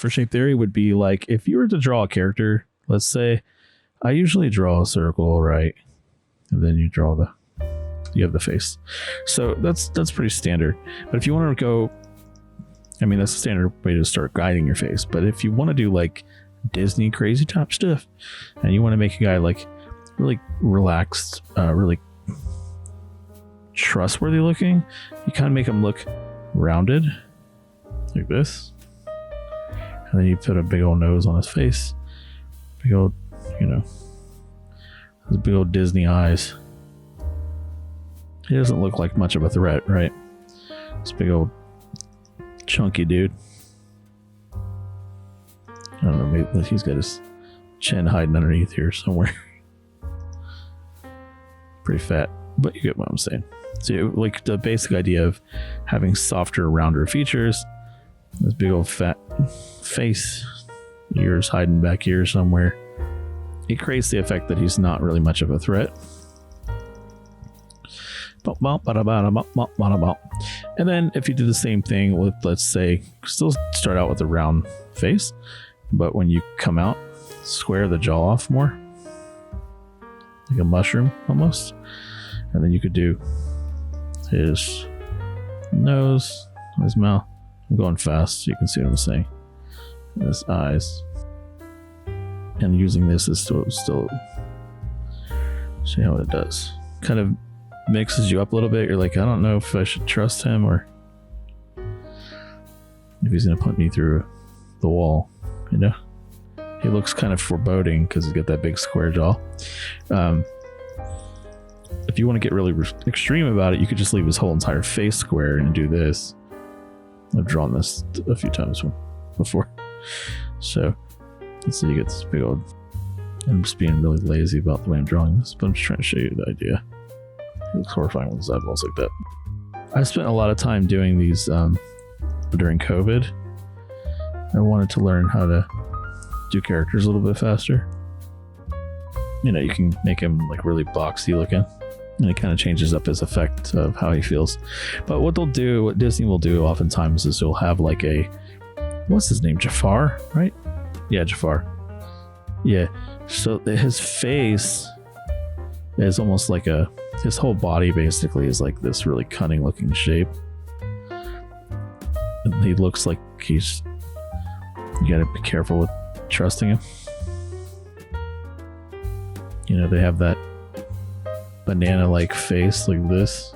for shape theory would be like if you were to draw a character, let's say I usually draw a circle, right? And then you have the face. So that's pretty standard. But if you want to go, I mean, that's a standard way to start guiding your face. But if you want to do like Disney crazy top stuff and you want to make a guy like really relaxed, really trustworthy looking, you kind of make him look rounded like this. And then you put a big old nose on his face. Big old, those big old Disney eyes. He doesn't look like much of a threat, right? This big old chunky dude. I don't know, maybe he's got his chin hiding underneath here somewhere. Pretty fat, but you get what I'm saying. So like the basic idea of having softer, rounder features. This big old fat face, ears hiding back here somewhere. It creates the effect that he's not really much of a threat. And then if you do the same thing with, let's say, still start out with a round face, but when you come out, square the jaw off more, like a mushroom almost. And then you could do his nose, his mouth. I'm going fast so you can see what I'm saying. And his eyes. And using this is still see how it does. Kind of mixes you up a little bit. You're like, I don't know if I should trust him or if he's gonna put me through the wall. He looks kind of foreboding because he's got that big square jaw. If you want to get really extreme about it, you could just leave his whole entire face square and do this. I've drawn this a few times before. So let's see, you get this big old, I'm just being really lazy about the way I'm drawing this, but I'm just trying to show you the idea. It looks horrifying with his eyeballs like that. I spent a lot of time doing these during COVID. I wanted to learn how to do characters a little bit faster. You can make him like really boxy looking, and it kind of changes up his effect of how he feels. But what Disney will do oftentimes is they'll have like what's his name? Jafar, right? Yeah, Jafar. Yeah. So his face is almost like his whole body basically is like this really cunning looking shape. And he looks like you gotta be careful with trusting him. They have that banana-like face like this.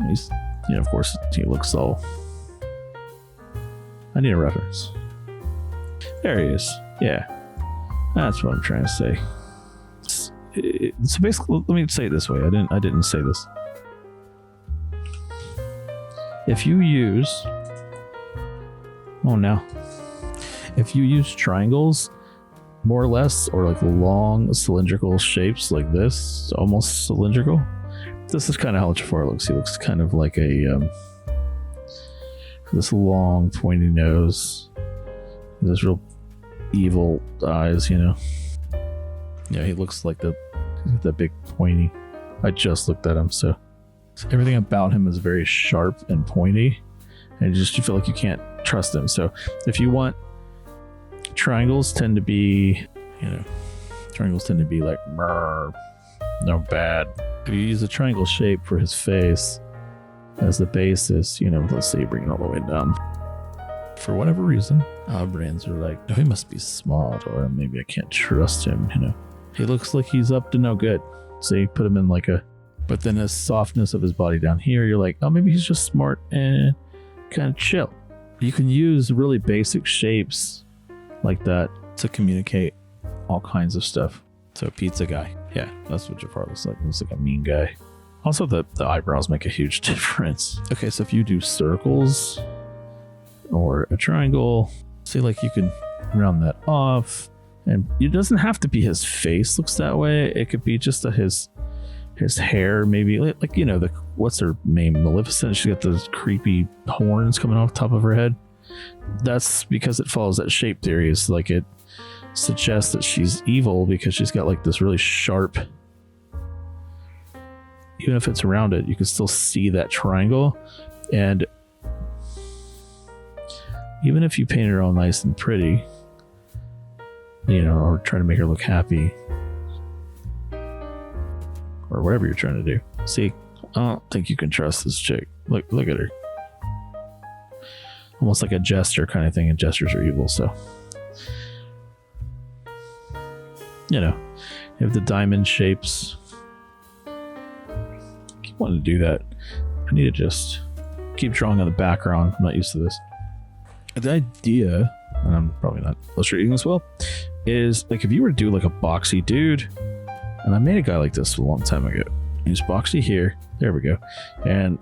He's, of course, he looks all... I need a reference. There he is. Yeah. That's what I'm trying to say. So basically, let me say it this way. I didn't say this. If you use... If you use triangles, more or less, or like long cylindrical shapes like this, almost cylindrical. This is kind of how Jafar looks. He looks kind of like this long pointy nose, this real evil eyes, Yeah, he looks like he's got that big pointy. I just looked at him, so everything about him is very sharp and pointy, and you feel like you can't trust him. So if you want, triangles tend to be like no bad. If you use a triangle shape for his face as the basis, let's say you bring it all the way down. For whatever reason, our brains are like, no, he must be smart, or maybe I can't trust him. He looks like he's up to no good. So you put him in but then the softness of his body down here, you're like, oh, maybe he's just smart and kind of chill. You can use really basic shapes like that to communicate all kinds of stuff. So pizza guy, yeah, that's what Jafar looks like. He looks like a mean guy. Also, the eyebrows make a huge difference. Okay, so if you do circles or a triangle, see, like you can round that off, and it doesn't have to be his face looks that way. It could be just his hair, maybe like what's her name, Maleficent. She got those creepy horns coming off the top of her head. That's because it follows that shape theory. It's like it suggests that she's evil because she's got like this really sharp, even if it's rounded, you can still see that triangle. And even if you paint her all nice and pretty, or try to make her look happy, or whatever you're trying to do. See, I don't think you can trust this chick. Look at her. Almost like a jester kind of thing, and jesters are evil, so. You have the diamond shapes. I keep wanting to do that. I need to just keep drawing on the background. I'm not used to this. The idea, and I'm probably not illustrating this well, is like if you were to do like a boxy dude, and I made a guy like this a long time ago. He's boxy here. There we go. And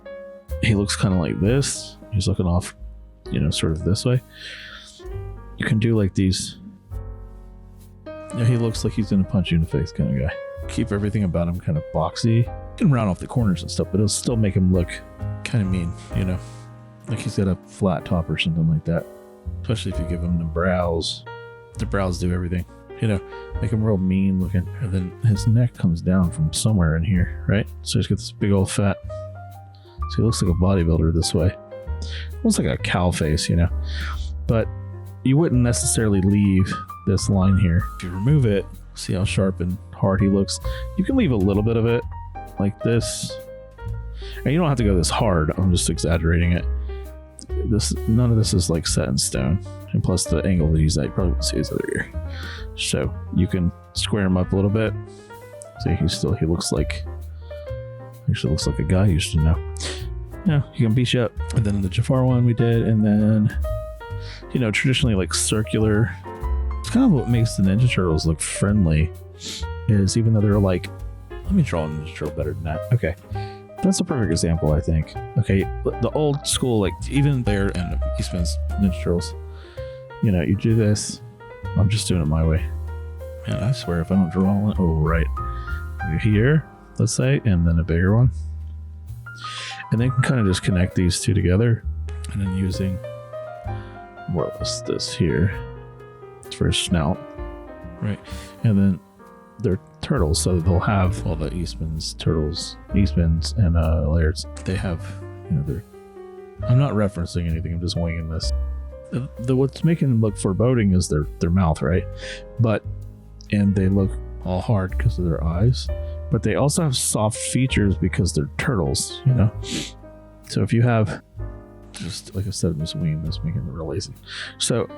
he looks kind of like this. He's looking off, sort of this way. You can do like these. He looks like he's going to punch you in the face kind of guy. Keep everything about him kind of boxy. You can round off the corners and stuff, but it'll still make him look kind of mean, like he's got a flat top or something like that. Especially if you give him the brows. The brows do everything, make him real mean looking. And then his neck comes down from somewhere in here, right? So he's got this big old fat. So he looks like a bodybuilder this way. Almost like a cow face, But you wouldn't necessarily leave this line here. If you remove it, see how sharp and hard he looks. You can leave a little bit of it like this. And you don't have to go this hard. I'm just exaggerating it. None of this is like set in stone. And plus the angle that he's at, you probably won't see his other ear. So you can square him up a little bit. See, he looks like a guy you used to know. Yeah, he can beat you up. And then the Jafar one we did, and then traditionally like circular. It's kind of what makes the Ninja Turtles look friendly, is even though they're like, let me draw a Ninja Turtle better than that. Okay, that's a perfect example, I think. Okay, the old school, like even there and Eastman's Ninja Turtles, you do this. I'm just doing it my way. Man, I swear if I don't draw one, right, here, let's say, and then a bigger one, and then you can kind of just connect these two together, and then using more or less this here for his snout, right? And then they're turtles, so they'll have all the Eastman's and Laird's. They have, I'm not referencing anything. I'm just winging this. What's making them look foreboding is their mouth, right? And they look all hard because of their eyes. But they also have soft features because they're turtles, So if you have, just like I said, I'm just winging this, making it real lazy. So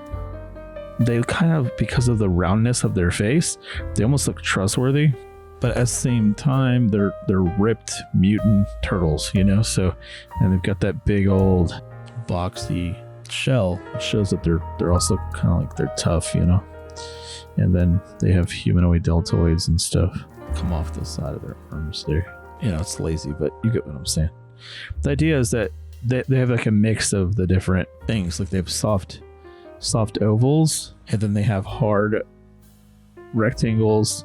they kind of, because of the roundness of their face, they almost look trustworthy. But at the same time, they're ripped mutant turtles, So, and they've got that big old boxy shell. It shows that they're also kind of like they're tough, And then they have humanoid deltoids and stuff come off the side of their arms there. It's lazy, but you get what I'm saying. The idea is that they have like a mix of the different things. Like they have soft ovals, and then they have hard rectangles,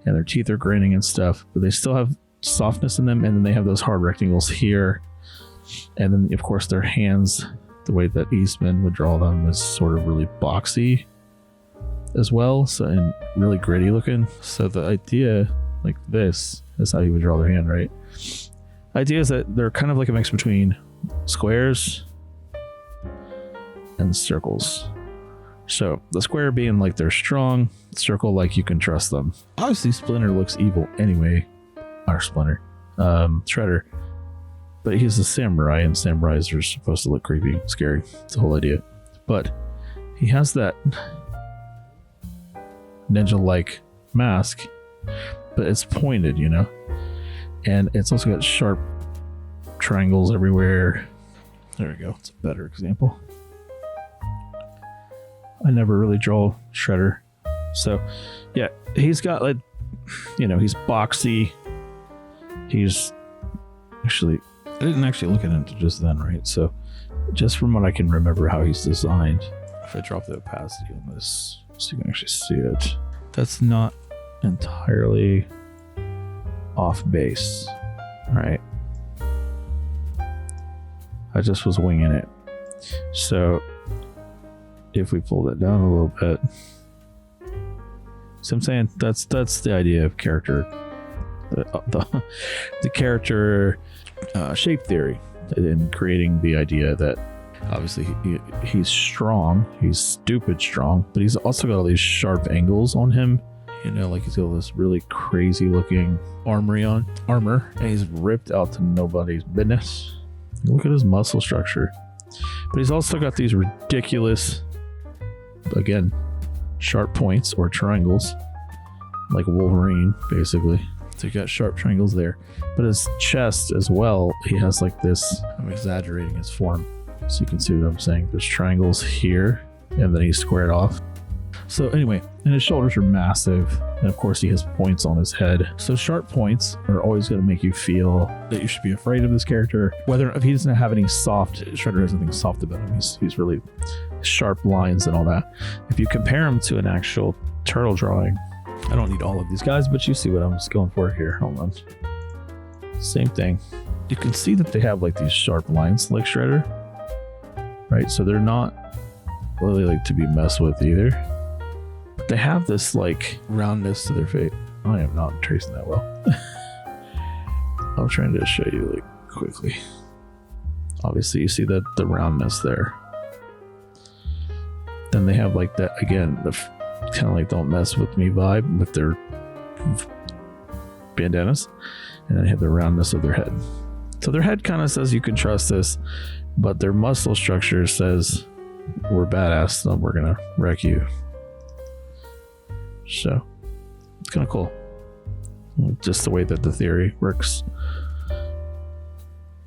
and their teeth are grinning and stuff, but they still have softness in them, and then they have those hard rectangles here. And then of course their hands, the way that Eastman would draw them, is sort of really boxy as well, so, and really gritty looking. So the idea, like this, is how you would draw their hand, right? The idea is that they're kind of like a mix between squares and circles. So the square being like they're strong, circle like you can trust them. Obviously Splinter looks evil anyway, or Splinter, Shredder, but he's a samurai, and samurais are supposed to look creepy and scary. It's the whole idea. But he has that ninja-like mask, but it's pointed, and it's also got sharp triangles everywhere. There we go. It's a better example. I never really draw Shredder, so yeah, he's got like, he's boxy. He's actually, I didn't actually look at him until just then, right? So just from what I can remember how he's designed, if I drop the opacity on this so you can actually see it, that's not entirely off base, right? I just was winging it. So if we pull that down a little bit, so I'm saying that's the idea of character, the character shape theory, in creating the idea that Obviously, he's strong. He's stupid strong, but he's also got all these sharp angles on him. You know, like he's got this really crazy looking armor, and he's ripped out to nobody's business. Look at his muscle structure. But he's also got these ridiculous, again, sharp points or triangles, like Wolverine, basically. So you got sharp triangles there. But his chest as well, he has like this, I'm exaggerating his form, so you can see what I'm saying. There's triangles here, and then he's squared off. So anyway, and his shoulders are massive, and of course he has points on his head. So sharp points are always going to make you feel that you should be afraid of this character. Whether if he doesn't have any soft, Shredder has nothing soft about him. He's really sharp lines and all that. If you compare him to an actual turtle drawing, I don't need all of these guys, but you see what I'm going for here. Hold on. Same thing. You can see that they have like these sharp lines like Shredder, right? So they're not really like to be messed with either. But they have this like roundness to their face. I am not tracing that well. I'm trying to show you like quickly. Obviously you see that the roundness there. Then they have like that again, the kind of like don't mess with me vibe with their bandanas, and then they have the roundness of their head. So their head kind of says you can trust this, but their muscle structure says we're badass, so we're gonna wreck you. So it's kind of cool, just the way that the theory works.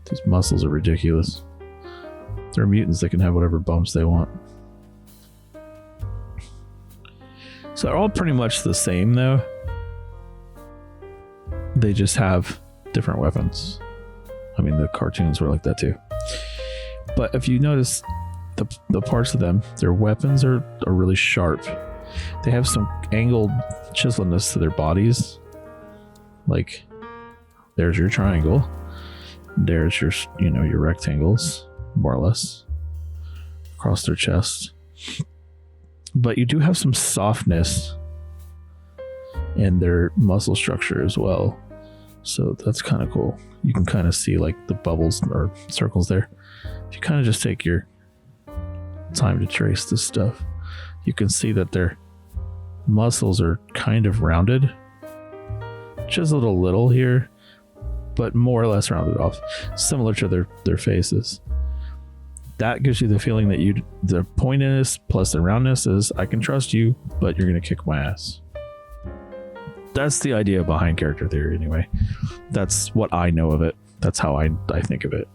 These muscles are ridiculous. They're mutants that can have whatever bumps they want. So they're all pretty much the same though. They just have different weapons. I mean, the cartoons were like that too. But if you notice the parts of them, their weapons are really sharp. They have some angled chiseledness to their bodies. Like, there's your triangle. There's your, your rectangles, more or less, across their chest. But you do have some softness in their muscle structure as well. So that's kind of cool. You can kind of see like the bubbles or circles there. If you kind of just take your time to trace this stuff, you can see that their muscles are kind of rounded. Chiseled a little here, but more or less rounded off, similar to their faces. That gives you the feeling that the pointiness plus the roundness is, I can trust you, but you're going to kick my ass. That's the idea behind character theory anyway. That's what I know of it. That's how I think of it.